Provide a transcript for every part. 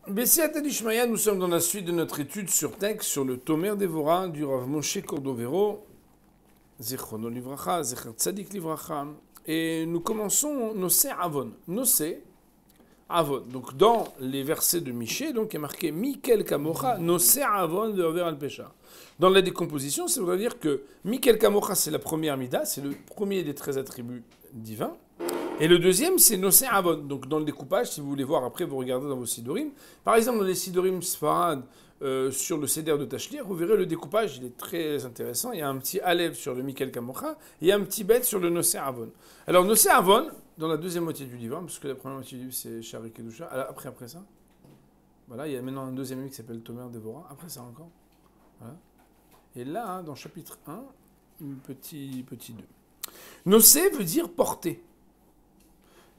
Bessiata Dishmaya, nous sommes dans la suite de notre étude sur texte sur le Tomer Devora du Rav Moshe Cordovero, Zichrono Livracha, Zecher Tzadik Livracha, et nous commençons Nosé Avon. Nosé Avon. Donc dans les versets de Miché, donc il est marqué Mikel Kamocha, Nosé Avon de Over al Pesha. Dans la décomposition, ça veut dire que Mikel Kamocha, c'est la première mida, c'est le premier des 13 attributs divins. Et le deuxième, c'est Nosé Avon. Donc dans le découpage, si vous voulez voir après, vous regardez dans vos Sidorim. Par exemple, dans les Sidorim Sfarad, sur le Seder de Tachlir, vous verrez le découpage, il est très intéressant. Il y a un petit Alev sur le Mikel Kamocha, et il y a un petit Bet sur le Nosé Avon. Alors Nosé Avon, dans la deuxième moitié du livre, parce que la première moitié du livre, c'est Shari Kedusha. Après ça, voilà, il y a maintenant un deuxième livre qui s'appelle Tomer Devora. Après ça encore. Voilà. Et là, dans chapitre 1, petit 2. Nosé veut dire porter.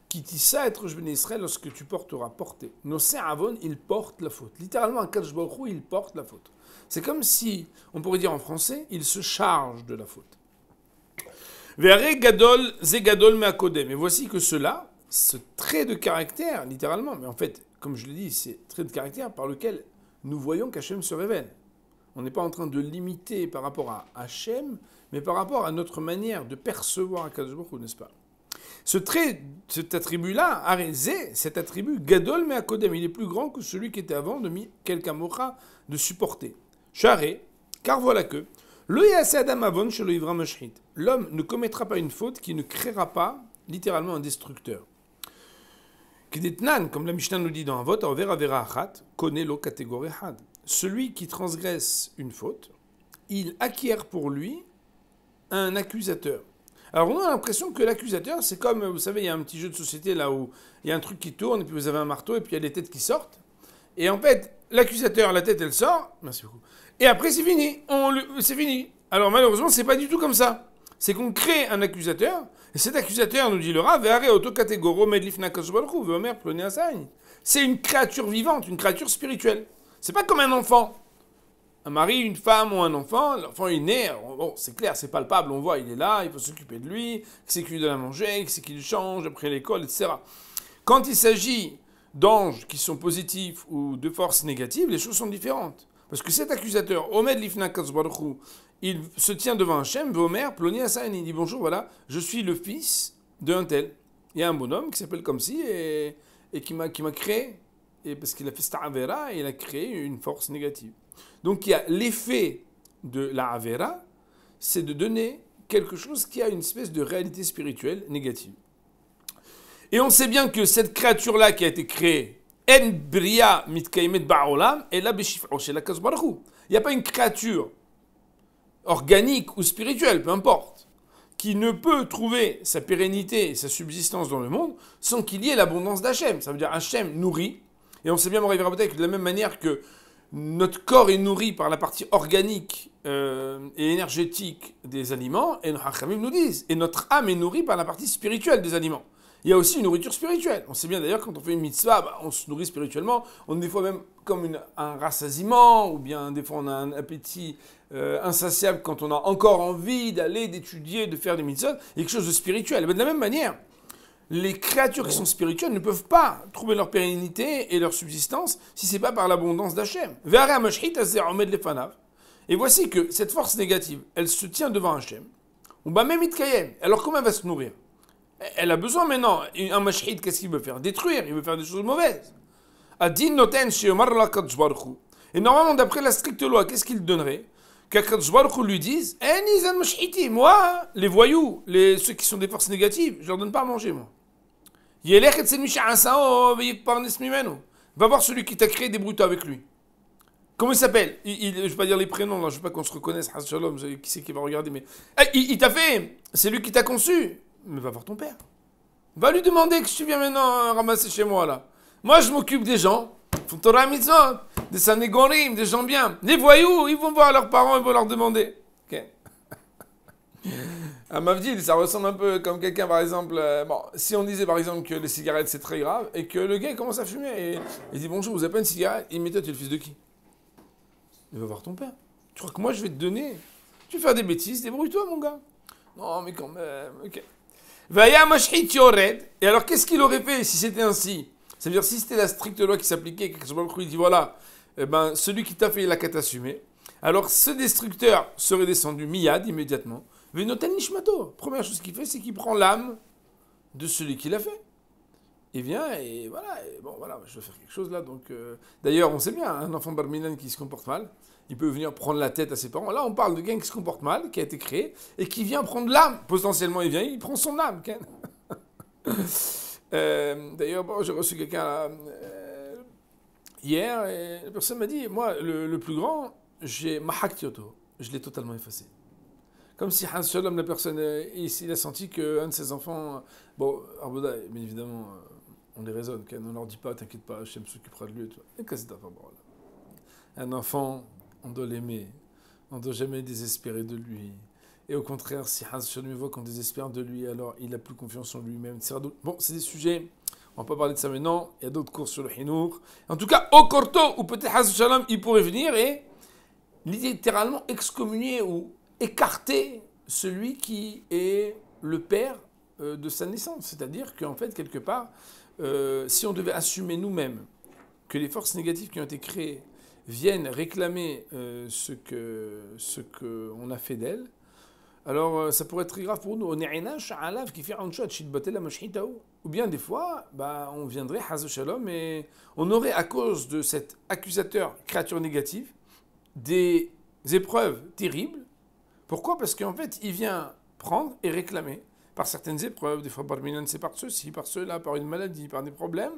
Qui dit ça être je bénis Israël lorsque tu porteras porter. Nosé Avon, il porte la faute. Littéralement, un Kadosh Baruch Hu, il porte la faute. C'est comme si, on pourrait dire en français, il se charge de la faute. Ve'are gadol ze gadol me'akodem. Et voici que cela, ce trait de caractère, littéralement, mais en fait, comme je l'ai dit, c'est trait de caractère par lequel nous voyons qu'Hachem se révèle. On n'est pas en train de limiter par rapport à Hachem, mais par rapport à notre manière de percevoir Akadosh Baruch Hu, n'est-ce pas? Cet attribut-là, Arézé, cet attribut, Gadol Me'akodem, il est plus grand que celui qui était avant de Mikel Kamocha de supporter. Charé, car voilà que, Lo yase Adam Avon shelo ivra mashhit. L'homme ne commettra pas une faute qui ne créera pas, littéralement, un destructeur. Kedetnan, comme la Mishnah nous dit dans Avot, Aver Avera Achat, connaît lo catégorie had. Celui qui transgresse une faute, il acquiert pour lui un accusateur. Alors on a l'impression que l'accusateur, c'est comme, vous savez, il y a un petit jeu de société là où il y a un truc qui tourne, et puis vous avez un marteau, et puis il y a des têtes qui sortent. Et en fait, l'accusateur, la tête, elle sort. Merci beaucoup. Et après, c'est fini. C'est fini. Alors malheureusement, c'est pas du tout comme ça. C'est qu'on crée un accusateur, et cet accusateur, nous dit le Rav, c'est une créature vivante, une créature spirituelle. C'est pas comme un enfant. Un mari, une femme ou un enfant, l'enfant est né, bon, c'est clair, c'est palpable, on voit, il est là, il faut s'occuper de lui, c'est qu'il lui donne à manger, c'est qu'il change après l'école, etc. Quand il s'agit d'anges qui sont positifs ou de forces négatives, les choses sont différentes. Parce que cet accusateur, Omed Lifna Kadosh Baruch Hu, il se tient devant Hachem, Vomer, Ploni Asaïn, il dit bonjour, voilà, je suis le fils d'un tel. Il y a un bonhomme qui s'appelle comme ci et qui m'a créé, et parce qu'il a fait Sta'avera et il a créé une force négative. Donc il y a l'effet de la Avera, c'est de donner quelque chose qui a une espèce de réalité spirituelle négative. Et on sait bien que cette créature-là qui a été créée, En Bria Mitkaimet Ba'olam, elle a Beshif'o chez la Kadosh Baruch Hu. Il n'y a pas une créature organique ou spirituelle, peu importe, qui ne peut trouver sa pérennité et sa subsistance dans le monde sans qu'il y ait l'abondance d'Hachem. Ça veut dire Hachem nourrit, et on sait bien, Moraï Rabotai, que de la même manière que notre corps est nourri par la partie organique et énergétique des aliments, et nos hachamim nous disent, et notre âme est nourrie par la partie spirituelle des aliments. Il y a aussi une nourriture spirituelle. On sait bien d'ailleurs, quand on fait une mitzvah, on se nourrit spirituellement, on est des fois même comme un rassasiement, ou bien des fois on a un appétit insatiable quand on a encore envie d'aller, d'étudier, de faire des mitzvahs, il y a quelque chose de spirituel. Mais de la même manière, les créatures qui sont spirituelles ne peuvent pas trouver leur pérennité et leur subsistance si ce n'est pas par l'abondance d'Hachem. Et voici que cette force négative, elle se tient devant Hachem. Alors comment elle va se nourrir? Elle a besoin maintenant. Un mashhid, qu'est-ce qu'il veut faire? Détruire, il veut faire des choses mauvaises. Et normalement, d'après la stricte loi, qu'est-ce qu'il donnerait? Qu'Akadosh Baruch Hu lui dise, moi, les voyous, ceux qui sont des forces négatives, je leur donne pas à manger, moi. Va voir celui qui t'a créé, débrouille-toi avec lui. Comment il s'appelle? Je ne vais pas dire les prénoms, là, je ne veux pas qu'on se reconnaisse. Shalom, qui c'est qui va regarder, mais. Il t'a fait, c'est lui qui t'a conçu. Mais va voir ton père. Va lui demander que tu viens maintenant ramasser chez moi, là. Moi, je m'occupe des gens, Torah Mitzvot, des Sanégorim, des gens bien. Les voyous, ils vont voir leurs parents, ils vont leur demander. Ok. À Mavdil, ça ressemble un peu comme quelqu'un, par exemple, si on disait par exemple que les cigarettes c'est très grave, et que le gars commence à fumer, et il dit bonjour, vous avez pas une cigarette? Il dit, toi, tu es le fils de qui? Il va voir ton père. Tu crois que moi je vais te donner? Tu vas faire des bêtises, débrouille-toi mon gars. Non mais quand même, ok. Vaya mashhit yored. Et alors qu'est-ce qu'il aurait fait si c'était ainsi? C'est-à-dire, si c'était la stricte loi qui s'appliquait, qu'Akadosh Baruch Hu, il dit voilà, eh ben, celui qui t'a fait, il a qu'à t'assumer. Alors, ce destructeur serait descendu miyad, immédiatement. Venoten nishmato. Première chose qu'il fait, c'est qu'il prend l'âme de celui qui l'a fait. Il vient et voilà, bon voilà, je dois faire quelque chose là. Donc, d'ailleurs, on sait bien, un enfant bar minan qui se comporte mal, il peut venir prendre la tête à ses parents. Là, on parle de quelqu'un qui se comporte mal, qui a été créé, et qui vient prendre l'âme. Potentiellement, il vient, il prend son âme. D'ailleurs, bon, j'ai reçu quelqu'un hier, et la personne m'a dit, moi, le plus grand, j'ai mahakti-oto, je l'ai totalement effacé. Comme si Hans Shalom, la personne, il a senti qu'un de ses enfants, bon, Arboda, bien évidemment, on les raisonne, on ne leur dit pas, t'inquiète pas, Hachem s'occupera de lui, et qu'est-ce que c'est un enfant, on doit l'aimer, on ne doit jamais désespérer de lui. Et au contraire, si Hans Shalom voit qu'on désespère de lui, alors il n'a plus confiance en lui-même. Bon, c'est des sujets, on ne va pas parler de ça maintenant, il y a d'autres cours sur le Hinour. En tout cas, au Korto, ou peut-être Hans Shalom, il pourrait venir et littéralement excommunier ou écarter celui qui est le père de sa naissance. C'est-à-dire qu'en fait, quelque part, si on devait assumer nous-mêmes que les forces négatives qui ont été créées viennent réclamer ce qu'on a fait d'elles, alors ça pourrait être très grave pour nous. Ou bien des fois, on viendrait, Hazu Shalom, et on aurait à cause de cet accusateur, créature négative, des épreuves terribles. Pourquoi ? Parce qu'en fait, il vient prendre et réclamer par certaines épreuves, des fois par minan, c'est par ceci, par cela, par une maladie, par des problèmes,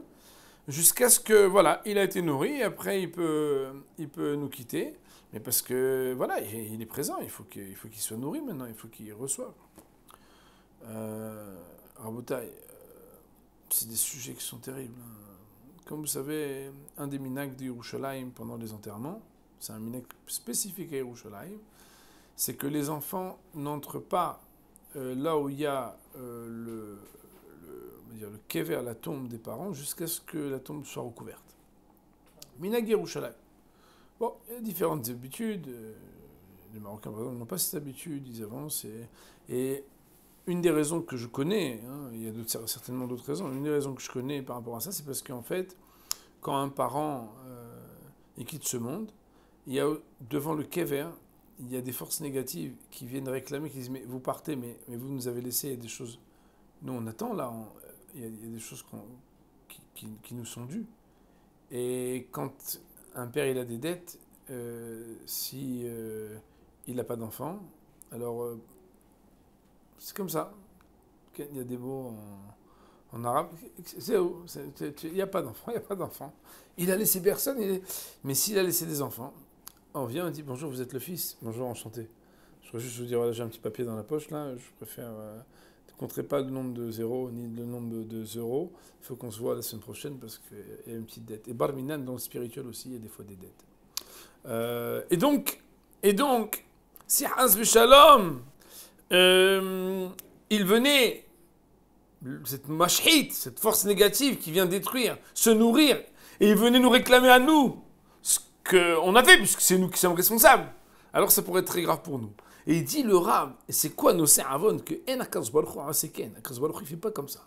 jusqu'à ce que, voilà, il a été nourri, et après il peut nous quitter, mais parce que, voilà, il est présent, il faut qu'il soit nourri maintenant, il faut qu'il reçoive. Rabotai, c'est des sujets qui sont terribles. Comme vous savez, un des minag de Yerushalayim pendant les enterrements, c'est un minag spécifique à Yerushalayim, c'est que les enfants n'entrent pas là où il y a le kever, la tombe des parents, jusqu'à ce que la tombe soit recouverte. Minag Yerushalayim. Bon, il y a différentes habitudes. Les Marocains, par exemple, n'ont pas cette habitude, ils avancent. Et une des raisons que je connais, il y a certainement d'autres raisons, une des raisons que je connais par rapport à ça, c'est parce qu'en fait, quand un parent il quitte ce monde, il y a devant le kever, il y a des forces négatives qui viennent réclamer, qui disent mais vous partez, mais vous nous avez laissé des choses. Nous on attend là, il y a des choses qui nous sont dues. Et quand un père il a des dettes, si il n'a pas d'enfant, alors c'est comme ça. Il y a des mots en arabe. Il n'y a pas d'enfant, il n'y a pas d'enfant. Il a laissé personne, mais s'il a laissé des enfants, on vient, on dit bonjour, vous êtes le fils. Bonjour, enchanté. Je voudrais juste vous dire, voilà, j'ai un petit papier dans la poche là. Je préfère. Ne compterez pas le nombre de zéros ni le nombre de euros. Il faut qu'on se voit la semaine prochaine parce qu'il y a une petite dette. Et Barminan, dans le spirituel aussi, il y a des fois des dettes. Et donc, si Hasbi Shalom, il venait, cette mashhit, cette force négative qui vient détruire, se nourrir, et il venait nous réclamer à nous ce qu'on a fait, puisque c'est nous qui sommes responsables, alors ça pourrait être très grave pour nous. Et il dit le Rav, et c'est quoi nos Se'avon, que En Akadosh Baruch Hu Aseken, Akadosh Baruch Hu, il ne fait pas comme ça.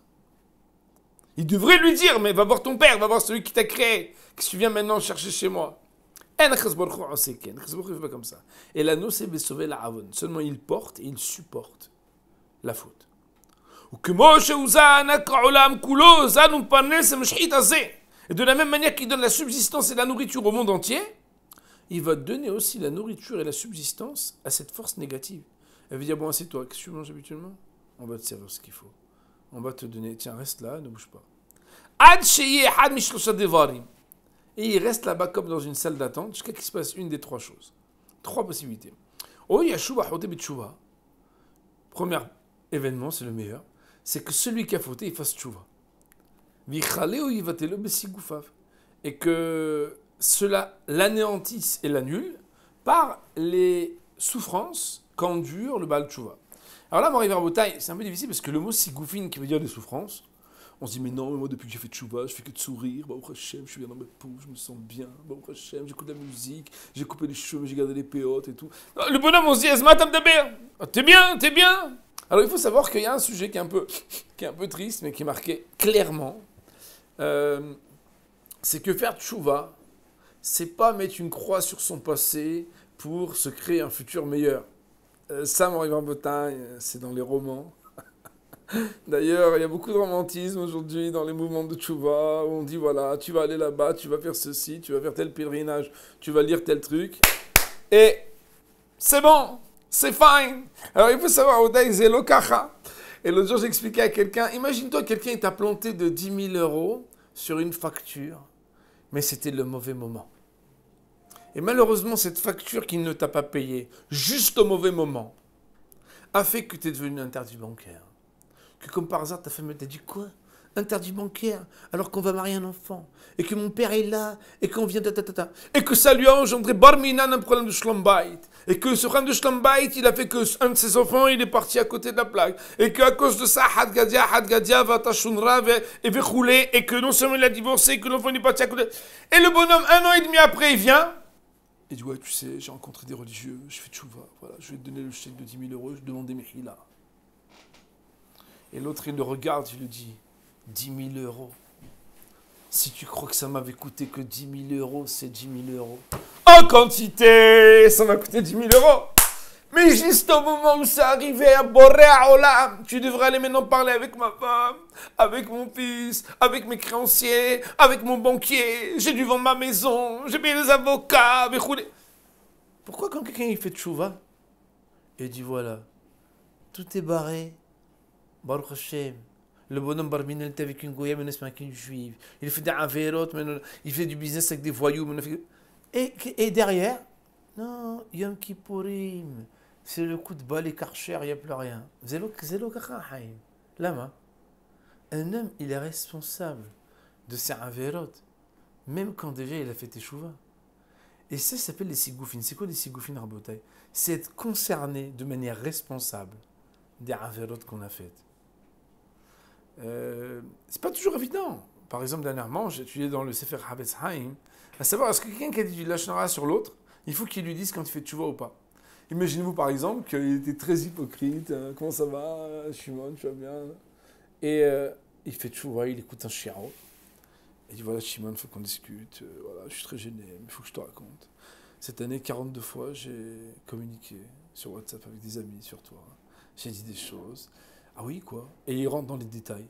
Il devrait lui dire, mais va voir ton père, va voir celui qui t'a créé, que tu viens maintenant chercher chez moi. En Akadosh Baruch Hu Aseken, Akadosh Baruch Hu, il ne fait pas comme ça. Et la no c'est sauver la Avon, seulement il porte et il supporte la faute. Et de la même manière qu'il donne la subsistance et la nourriture au monde entier, il va donner aussi la nourriture et la subsistance à cette force négative. Elle veut dire, bon, c'est toi, qu'est-ce que tu manges habituellement ? On va te servir ce qu'il faut. On va te donner, tiens, reste là, ne bouge pas. Et il reste là-bas comme dans une salle d'attente jusqu'à qu'il se passe une des trois choses. Trois possibilités. Premier événement, c'est le meilleur, c'est que celui qui a fauté, il fasse tchouva. Et que cela l'anéantisse et l'annule par les souffrances qu'endure le Baal Tchouva. Alors là, Moriver Botaï, c'est un peu difficile parce que le mot sigoufine qui veut dire des souffrances, on se dit mais non, moi depuis que j'ai fait Tchouva, je fais que de sourire, Baruch Hashem, je suis bien dans ma peau, je me sens bien, Baruch Hashem, j'écoute de la musique, j'ai coupé les cheveux, j'ai gardé les péotes et tout. Non, le bonhomme, on se dit, Esma Tamdaber, t'es bien. Alors il faut savoir qu'il y a un sujet qui est un peu triste, mais qui est marqué clairement c'est que faire tchouva, c'est pas mettre une croix sur son passé pour se créer un futur meilleur. Ça, mon Rav Botaï, c'est dans les romans. D'ailleurs, il y a beaucoup de romantisme aujourd'hui dans les mouvements de tchouva, où on dit voilà, tu vas aller là-bas, tu vas faire ceci, tu vas faire tel pèlerinage, tu vas lire tel truc, et c'est bon, c'est fine. Alors il faut savoir, Odaï Zelokacha. Et l'autre jour, j'expliquais à quelqu'un, imagine-toi, quelqu'un t'a planté de 10 000 euros sur une facture, mais c'était le mauvais moment. Et malheureusement, cette facture qu'il ne t'a pas payée, juste au mauvais moment, a fait que tu es devenu interdit bancaire. Que comme par hasard, ta femme t'a dit quoi? Interdit bancaire, alors qu'on va marier un enfant, et que mon père est là, et qu'on vient de et que ça lui a engendré barminan un problème de shlombait, et que ce problème de shlombait, il a fait que un de ses enfants, il est parti à côté de la plaque, et qu'à cause de ça, hadgadia, vatashunra, et vechoulé, et que non seulement il a divorcé, que l'enfant est parti à côté. Et le bonhomme, 1 an et demi après, il vient, il dit ouais, tu sais, j'ai rencontré des religieux, je fais tchouva, voilà, je vais te donner le chèque de 10 000 euros, je demande des mehila. Et l'autre, il le regarde, il lui dit 10 000 euros. Si tu crois que ça m'avait coûté que 10 000 euros, c'est 10 000 euros. En quantité, ça m'a coûté 10 000 euros. Mais juste au moment où c'est arrivé à Boréa Olam, tu devrais aller maintenant parler avec ma femme, avec mon fils, avec mes créanciers, avec mon banquier. J'ai dû vendre ma maison, j'ai payé les avocats. Pourquoi quand quelqu'un il fait tchouva, il dit voilà, tout est barré, Baruch Hashem. Le bonhomme Barminel était avec une goyenne, mais avec une juive. Il fait des avérotes, il fait du business avec des voyous. Et derrière, non, Yom Kippourim, c'est le coup de balle et karcher, il n'y a plus rien. Zélo kachahaim. Lama, un homme, il est responsable de ses avérotes, même quand déjà il a fait teshuva. Et ça s'appelle les sigoufines. C'est quoi les sigoufines, Rabotai? C'est être concerné de manière responsable des avérotes qu'on a faites. C'est pas toujours évident. Par exemple, dernièrement, j'ai étudié dans le Sefer Havetz Haim, à savoir, est-ce que quelqu'un qui a dit du Lachon Hara sur l'autre, il faut qu'il lui dise quand il fait tchouva ou pas. Imaginez-vous par exemple qu'il était très hypocrite, comment ça va, Shimon, tu vas bien? Et il fait tchouva, il écoute un chiaro. Il dit voilà, Shimon, il faut qu'on discute, voilà, je suis très gêné, mais il faut que je te raconte. Cette année, 42 fois, j'ai communiqué sur WhatsApp avec des amis sur toi. J'ai dit des choses. Ah oui, quoi? Et il rentre dans les détails.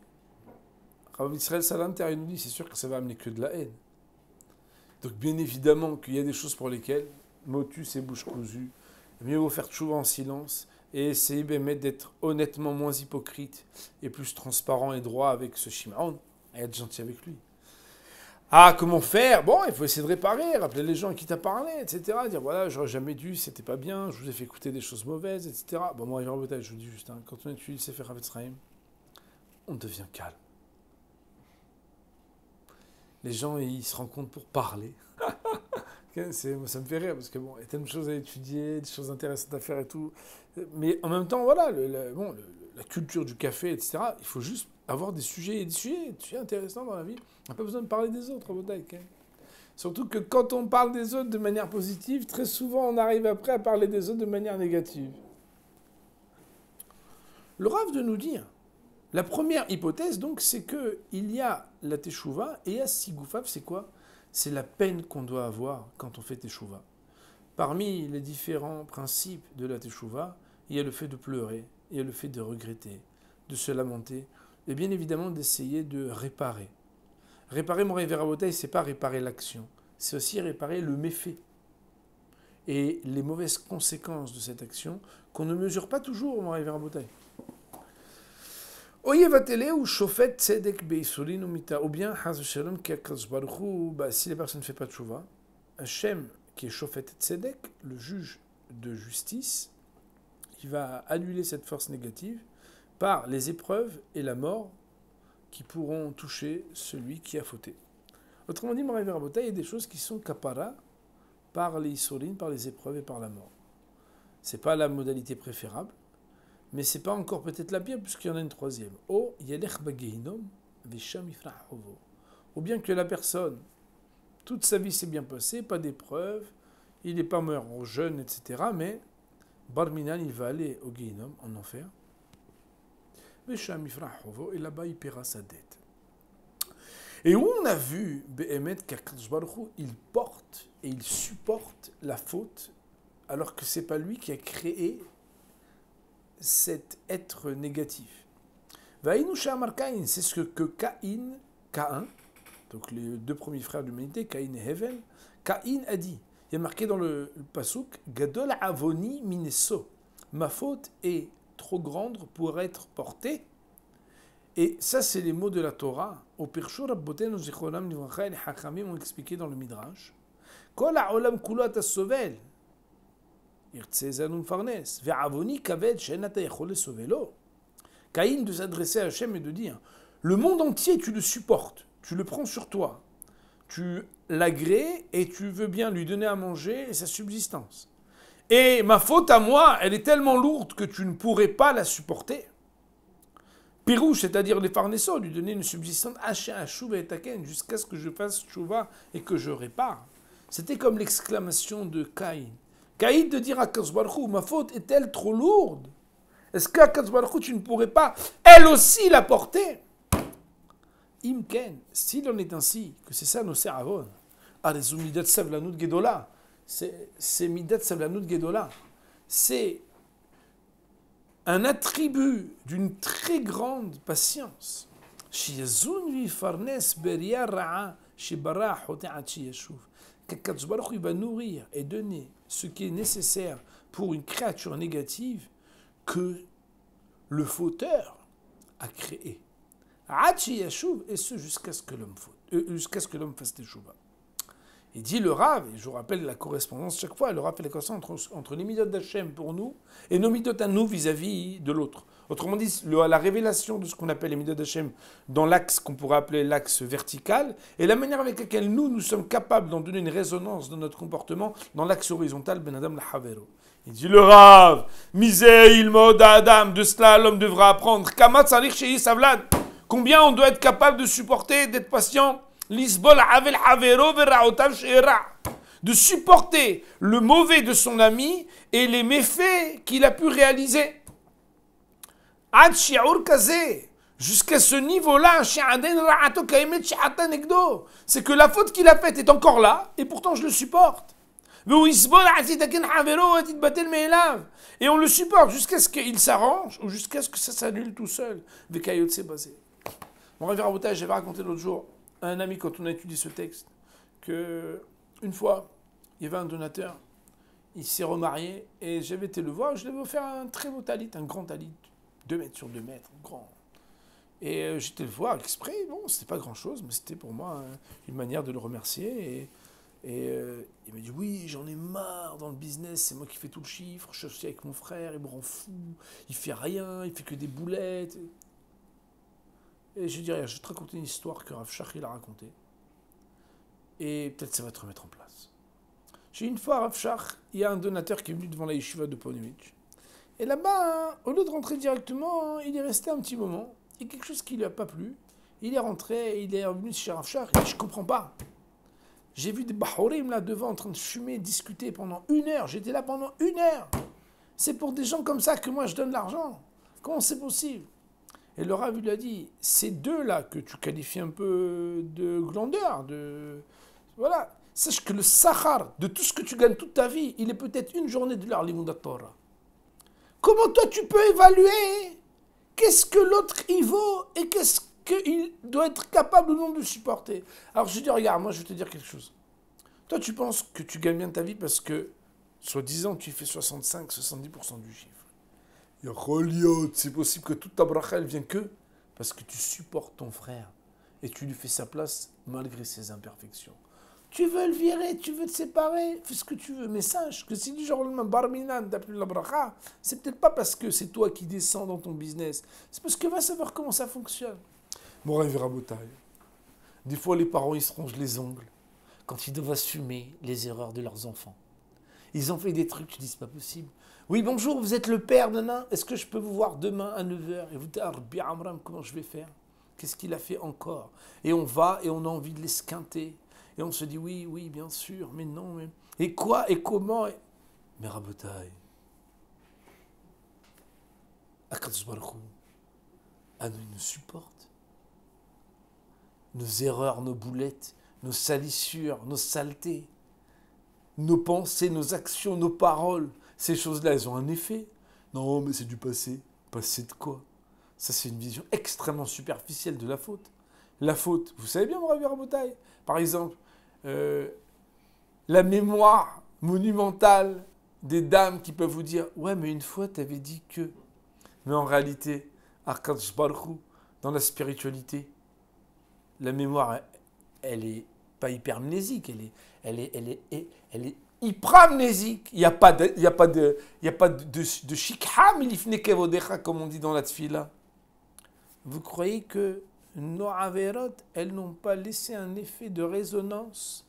Rav Israël Salanter, il nous dit, c'est sûr que ça va amener que de la haine. Donc bien évidemment qu'il y a des choses pour lesquelles, motus et bouche cousue, mieux vaut faire tchouva en silence et essayer d'être honnêtement moins hypocrite et plus transparent et droit avec ce Shimon et être gentil avec lui. Ah, comment faire? Bon, il faut essayer de réparer, rappeler les gens à qui t'as parlé, etc. Dire voilà, j'aurais jamais dû, c'était pas bien, je vous ai fait écouter des choses mauvaises, etc. Bon, moi, je vous dis juste, quand on étudie le Sefer Havetz Haim, on devient calme. Les gens, ils se rencontrent pour parler. Ça me fait rire, parce que bon, il y a tellement de choses à étudier, des choses intéressantes à faire et tout. Mais en même temps, voilà, la culture du café, etc., il faut juste avoir des sujets intéressants dans la vie. On n'a pas besoin de parler des autres, hein. Surtout que quand on parle des autres de manière positive, très souvent on arrive après à parler des autres de manière négative. Le Rav de nous dire, la première hypothèse donc, c'est qu'il y a la teshuva et il y a sigoufav, c'est quoi? C'est la peine qu'on doit avoir quand on fait teshuva. Parmi les différents principes de la teshuva, il y a le fait de pleurer, il y a le fait de regretter, de se lamenter, et bien évidemment d'essayer de réparer. Réparer Moray Verabotai, c'est pas réparer l'action, c'est aussi réparer le méfait et les mauvaises conséquences de cette action qu'on ne mesure pas toujours Moray Verabotai. Oyevatele ou Shofet Tzedek Beisulin ou Mita, ou bien Haz Shalom qui a si la personne ne fait pas de Shouva, Hachem qui est Shofet Tzedek, le juge de justice, il va annuler cette force négative par les épreuves et la mort qui pourront toucher celui qui a fauté. Autrement dit, Moray Verabotai, il y a des choses qui sont kapara par les isolines, par les épreuves et par la mort. Ce n'est pas la modalité préférable, mais ce n'est pas encore peut-être la pire, puisqu'il y en a une troisième. Ou bien que la personne, toute sa vie s'est bien passée, pas d'épreuve, il n'est pas mort jeune, etc. Mais Barminan, il va aller au Gehinom, en enfer. Et là-bas, il paiera sa dette. Et où on a vu, Behemet, qu'Akadosh Baruch Hu, il porte et il supporte la faute, alors que ce n'est pas lui qui a créé cet être négatif. Vaïnou Shamar Caïn, c'est ce que Caïn, donc les deux premiers frères de l'humanité, Caïn et Hevel, Caïn a dit. Il y a marqué dans le pasuk, Gadol Avoni Mineso. Ma faute est trop grande pour être portée. Et ça, c'est les mots de la Torah. Au Pirshur Rabboten Zichronam Livracha, les Hachamim ont expliqué dans le Midrash. Kol ha'olam kulo ata sovel. Irtse zanun farnes. Ve'avoni kaved she'enata yachol lesovelo. Caïn de s'adresser à Hachem et de dire, le monde entier, tu le supportes, tu le prends sur toi, tu l'agrées et tu veux bien lui donner à manger et sa subsistance. Et ma faute à moi, elle est tellement lourde que tu ne pourrais pas la supporter. Pirouche, c'est-à-dire les farnesso, lui donner une subsistance jusqu'à ce que je fasse tchouva et que je répare. C'était comme l'exclamation de Caïn. Caïn de dire à Akadosh Baruch Hu, ma faute est-elle trop lourde? Est-ce qu'à Akadosh Baruch Hu, tu ne pourrais pas, elle aussi, la porter? Imken, s'il en est ainsi, que c'est ça nos seravon, Arezu midat savlanut gedola, c'est midat savlanut gedola, c'est un attribut d'une très grande patience. Qu'Akadosh Baruch Hu va nourrir et donner ce qui est nécessaire pour une créature négative que le fauteur a créé. Et ce jusqu'à ce que l'homme fasse teshuva. Il dit le Rav, et je vous rappelle la correspondance chaque fois, le Rav fait la correspondance entre les midot d'Hachem pour nous et nos midot à nous vis-à-vis de l'autre. Autrement dit, la révélation de ce qu'on appelle les midot d'Hachem dans l'axe qu'on pourrait appeler l'axe vertical et la manière avec laquelle nous sommes capables d'en donner une résonance dans notre comportement dans l'axe horizontal, ben Adam la Havero. Il dit le Rav, misé il mode Adam, de cela l'homme devra apprendre. Kamat salir shei savlad. Combien on doit être capable de supporter, d'être patient? Lisbol avel havero veraotav she'era. De supporter le mauvais de son ami et les méfaits qu'il a pu réaliser. Ad shi'ur kazeh. Jusqu'à ce niveau-là, c'est que la faute qu'il a faite est encore là et pourtant je le supporte. Et on le supporte jusqu'à ce qu'il s'arrange ou jusqu'à ce que ça s'annule tout seul. Mon révérend Rabotai, j'avais raconté l'autre jour à un ami quand on a étudié ce texte que une fois, il y avait un donateur, il s'est remarié et j'avais été le voir, je lui avais offert un très beau talit, un grand talit, 2 mètres sur 2 mètres, grand. Et j'étais le voir exprès, bon, c'était pas grand-chose, mais c'était pour moi une manière de le remercier. Et il m'a dit, oui, j'en ai marre dans le business, c'est moi qui fais tout le chiffre, je suis associé avec mon frère, il me rend fou, il fait rien, il fait que des boulettes. Et je dirais, je vais te raconter une histoire que Rav Shach il a racontée. Et peut-être ça va te remettre en place. J'ai une fois, Rav Shach, il y a un donateur qui est venu devant la yeshiva de Ponevezh. Et là-bas, au lieu de rentrer directement, il est resté un petit moment. Il y a quelque chose qui ne lui a pas plu. Il est rentré, il est revenu chez Rav Shach. Il dit, je ne comprends pas. J'ai vu des bahorim là devant en train de fumer, discuter pendant 1 heure. J'étais là pendant 1 heure. C'est pour des gens comme ça que moi je donne l'argent. Comment c'est possible? Et le Rav lui a dit, ces deux-là que tu qualifies un peu de glandeur, voilà, sache que le sahar de tout ce que tu gagnes toute ta vie, il est peut-être une journée de leur limud Torah. Comment toi tu peux évaluer qu'est-ce que l'autre y vaut et qu'est-ce qu'il doit être capable ou non de supporter? Alors je dis, regarde, moi je vais te dire quelque chose. Toi tu penses que tu gagnes bien ta vie parce que, soi-disant, tu fais 65-70% du chiffre. C'est possible que toute ta bracha elle vient que parce que tu supportes ton frère et tu lui fais sa place malgré ses imperfections. Tu veux le virer, tu veux te séparer, fais ce que tu veux, mais sache que si du jour au lendemain barminan t'as plus la bracha, c'est peut-être pas parce que c'est toi qui descends dans ton business, c'est parce que va savoir comment ça fonctionne. Mon rêve Rabotai. Des fois les parents ils se rongent les ongles quand ils doivent assumer les erreurs de leurs enfants. Ils ont fait des trucs, tu dis c'est pas possible. Oui, bonjour, vous êtes le père de nain. Est-ce que je peux vous voir demain à 9h? Et vous dites, Rabbi Amram, comment je vais faire? Qu'est-ce qu'il a fait encore? Et on va et on a envie de l'esquinter. Et on se dit, oui, oui, bien sûr, mais non. Mais... Et quoi? Et comment? Mais Rabotai, Akadosh Baruch Hu, il nous supporte. nos erreurs, nos boulettes, nos salissures, nos saletés, nos pensées, nos actions, nos paroles, ces choses-là, elles ont un effet. Non, mais c'est du passé. Passé de quoi? Ça, c'est une vision extrêmement superficielle de la faute. La faute, vous savez bien, mon Rabbi Rabotai, par exemple, la mémoire monumentale des dames qui peuvent vous dire « Ouais, mais une fois, tu avais dit que… » Mais en réalité, Akadosh Baruch Hu, dans la spiritualité, la mémoire, elle est pas hypermnésique, elle est hypramnésique. Il n'y a pas de shikha milifne kevodecha, comme on dit dans la tfila. Vous croyez que nos averot, elles n'ont pas laissé un effet de résonance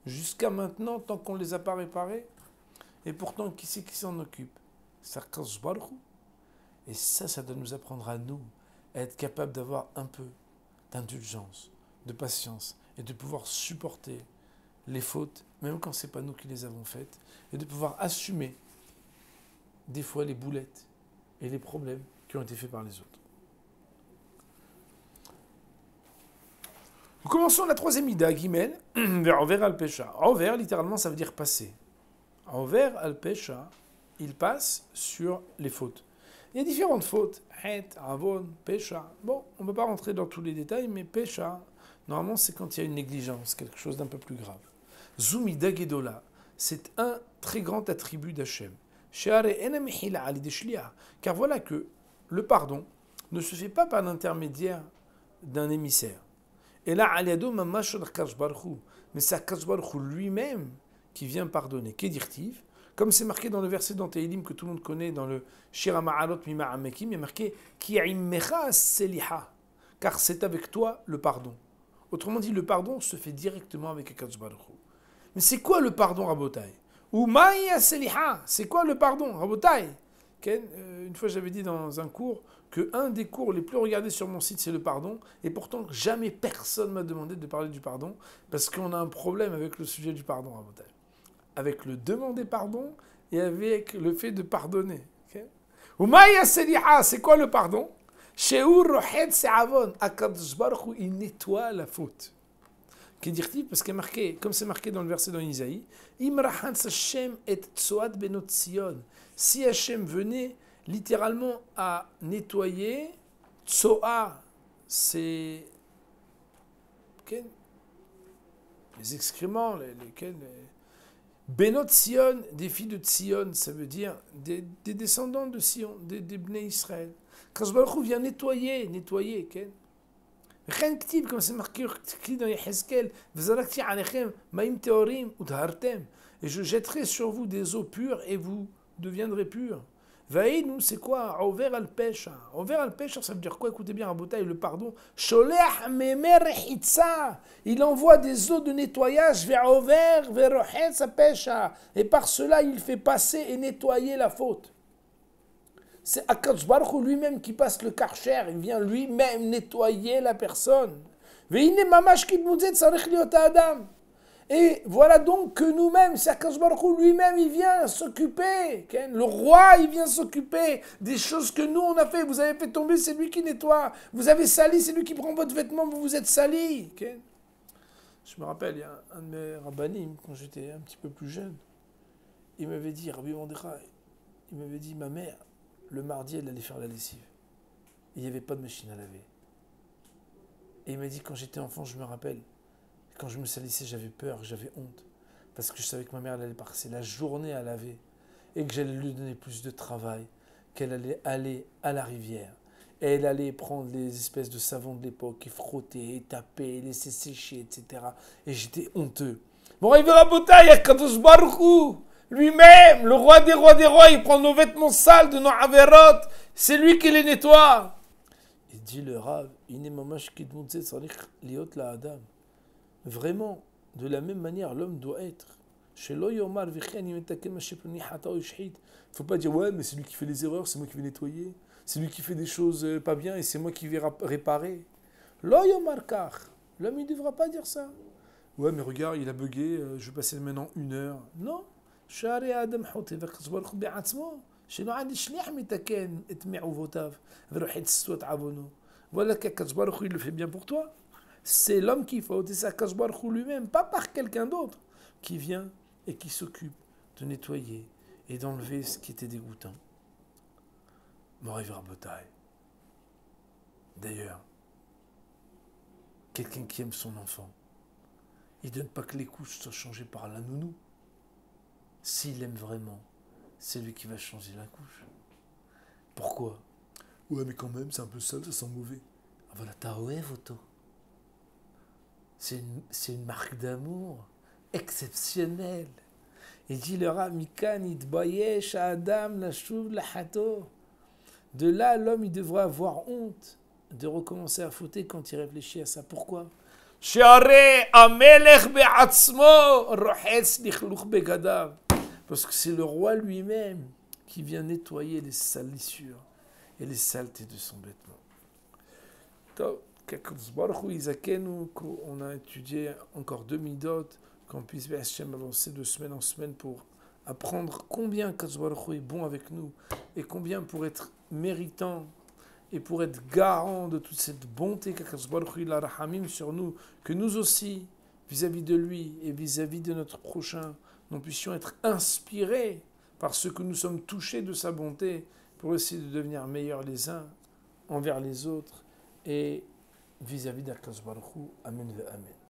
jusqu'à maintenant, tant qu'on ne les a pas réparées? Et pourtant, qui c'est qui s'en occupe? C'est Akadosh Baruch Hu. Et ça doit nous apprendre à nous, à être capable d'avoir un peu d'indulgence, de patience, et de pouvoir supporter les fautes, même quand ce n'est pas nous qui les avons faites, et de pouvoir assumer des fois les boulettes et les problèmes qui ont été faits par les autres. Nous commençons la troisième ida, Gimel, vers Over al-Pesha. Over, littéralement, ça veut dire passer. Over al-Pesha, il passe sur les fautes. Il y a différentes fautes. Het, avon, Pesha. Bon, on ne peut pas rentrer dans tous les détails, mais Pesha, normalement, c'est quand il y a une négligence, quelque chose d'un peu plus grave. Zumida Gedola, c'est un très grand attribut d'Hachem. Car voilà que le pardon ne se fait pas par l'intermédiaire d'un émissaire. Et là, mais c'est Akadosh Baruch Hu lui-même qui vient pardonner. Qu'est-il? Comme c'est marqué dans le verset dans Tehillim que tout le monde connaît, dans le Shir HaMa'alot Mima'amekim, il y a marqué Ki'immecha seliha, car c'est avec toi le pardon. Autrement dit, le pardon se fait directement avec Akadosh Baruch Hu. Mais c'est quoi le pardon, Rabotai? Ou Ma'ya seliha, c'est quoi le pardon, Rabotai? Une fois, j'avais dit dans un cours que un des cours les plus regardés sur mon site, c'est le pardon. Et pourtant, jamais personne m'a demandé de parler du pardon, parce qu'on a un problème avec le sujet du pardon, Rabotai. Avec le demander pardon et avec le fait de pardonner. Ou Ma'ya seliha, c'est quoi le pardon? Sheur rohed se'avon, Akadosh Baruch Hu, il nettoie la faute. Qu'est dit-il? Parce qu'il est marqué, comme c'est marqué dans le verset dans Isaïe, Imrahan Hashem et tsoad benot Sion. Si Hashem venait littéralement à nettoyer, tsoa, c'est les excréments, benot Sion, des filles de Sion, ça veut dire des descendants de Sion, des Bnei Israël. Quand Baruch Hu vient nettoyer, comme c'est marqué dans Yehezkel, et je jetterai sur vous des eaux pures et vous deviendrez purs. Vaïnou, c'est quoi? Over al-Pesha. Over al-Pesha, ça veut dire quoi? Écoutez bien, Rabotai, le pardon. Sholech memer hitza. Il envoie des eaux de nettoyage vers Over, vers Rohetz Pesha. Et par cela, il fait passer et nettoyer la faute. C'est Akadosh Baruch Hu lui-même qui passe le karcher, il vient lui-même nettoyer la personne. Et voilà donc que nous-mêmes, c'est Akadosh Baruch Hu lui-même, il vient s'occuper. Le roi, il vient s'occuper des choses que nous, on a fait. Vous avez fait tomber, c'est lui qui nettoie. Vous avez sali, c'est lui qui prend votre vêtement, vous vous êtes sali. Je me rappelle, il y a un de mes rabbanim, quand j'étais un petit peu plus jeune, il m'avait dit, Rabbi Mordechai, il m'avait dit, ma mère, le mardi, elle allait faire la lessive. Il n'y avait pas de machine à laver. Et il m'a dit, quand j'étais enfant, je me rappelle, quand je me salissais, j'avais peur, j'avais honte. Parce que je savais que ma mère elle allait passer la journée à laver. Et que j'allais lui donner plus de travail. Qu'elle allait aller à la rivière. Et elle allait prendre les espèces de savon de l'époque, et frotter, et taper, et laisser sécher, etc. Et j'étais honteux. Bon, il verra Botaï, Akadosh Baruch Hu. Lui-même, le roi des rois, il prend nos vêtements sales de nos averot, c'est lui qui les nettoie. Il dit le Rav, vraiment, de la même manière, l'homme doit être. Il ne faut pas dire, ouais, mais c'est lui qui fait les erreurs, c'est moi qui vais nettoyer. C'est lui qui fait des choses pas bien et c'est moi qui vais réparer. L'homme, il ne devra pas dire ça. Ouais, mais regarde, il a bugué, je vais passer maintenant 1 heure. Non. شاري آدم حوت إذا كتبارك بعتمه شنو عندي شليح متكن اتمع وفوتاف فروح يتسوت عبونو voilà que Akadosh Baruch Hu, il le fait bien pour toi. c'est l'homme qui faute, et c'est Akadosh Baruch Hu lui-même, pas par quelqu'un d'autre, qui vient et qui s'occupe de nettoyer et d'enlever ce qui était dégoûtant. Moray Verbotaï. D'ailleurs, quelqu'un qui aime son enfant, il ne donne pas que les couches soient changées par la nounou. S'il aime vraiment, c'est lui qui va changer la couche. Pourquoi? Ouais, mais quand même, c'est un peu sale, ça sent mauvais. Ah voilà, taoué, photo. C'est une marque d'amour exceptionnelle. Il dit le Rav Mikan itbayesh Adam lashuv lahato. De là, l'homme, il devrait avoir honte de recommencer à fauter quand il réfléchit à ça. Pourquoi? Parce que c'est le roi lui-même qui vient nettoyer les salissures et les saletés de son vêtement. On a étudié encore 2 midot, qu'on puisse Hachem avancer de semaine en semaine pour apprendre combien Kadosh Baruch Hu est bon avec nous et combien pour être méritant et pour être garant de toute cette bonté qu'Akadosh Baruch Hu a rahamim sur nous, que nous aussi, vis-à-vis de lui et vis-à-vis de notre prochain, nous puissions être inspirés par ce que nous sommes touchés de sa bonté pour essayer de devenir meilleurs les uns envers les autres et vis-à-vis d'Akadosh Baruch Hu. Amen ve Amen.